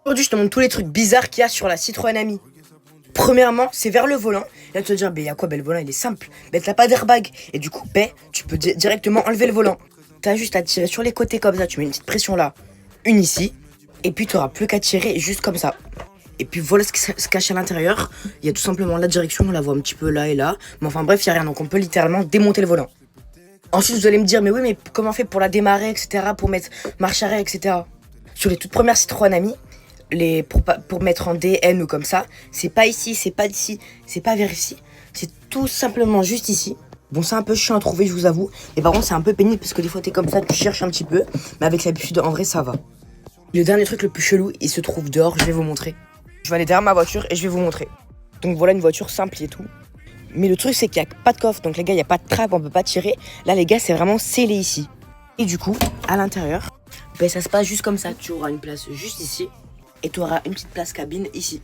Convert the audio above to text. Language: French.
Aujourd'hui, je te montre tous les trucs bizarres qu'il y a sur la Citroën Ami. Premièrement, c'est vers le volant. Là, tu vas te dire, il y a quoi? Le volant, il est simple. T'as pas d'airbag. Et du coup, tu peux directement enlever le volant. T'as juste à tirer sur les côtés comme ça. Tu mets une petite pression là, une ici. Et puis, tu n'auras plus qu'à tirer juste comme ça. Et puis, voilà ce qui se cache à l'intérieur. Il y a tout simplement la direction. On la voit un petit peu là et là. Mais enfin, bref, il n'y a rien. Donc, on peut littéralement démonter le volant. Ensuite, vous allez me dire, mais oui, mais comment on fait pour la démarrer, etc. Pour mettre marche arrêt, etc. Sur les toutes premières Citroën Ami, pour mettre en DN ou comme ça, c'est pas ici, c'est pas ici, c'est pas vers ici. C'est tout simplement juste ici. Bon, c'est un peu chiant à trouver, je vous avoue. Et par contre, c'est un peu pénible parce que des fois, t'es comme ça, tu cherches un petit peu. Mais avec l'habitude, en vrai, ça va. Le dernier truc le plus chelou, il se trouve dehors, je vais vous montrer. Je vais aller derrière ma voiture et je vais vous montrer. Donc voilà une voiture simple et tout. Mais le truc, c'est qu'il n'y a pas de coffre. Donc les gars, il n'y a pas de trappe, on peut pas tirer. Là, les gars, c'est vraiment scellé ici. Et du coup, à l'intérieur, ça se passe juste comme ça. Tu auras une place juste ici. Et tu auras une petite place cabine ici.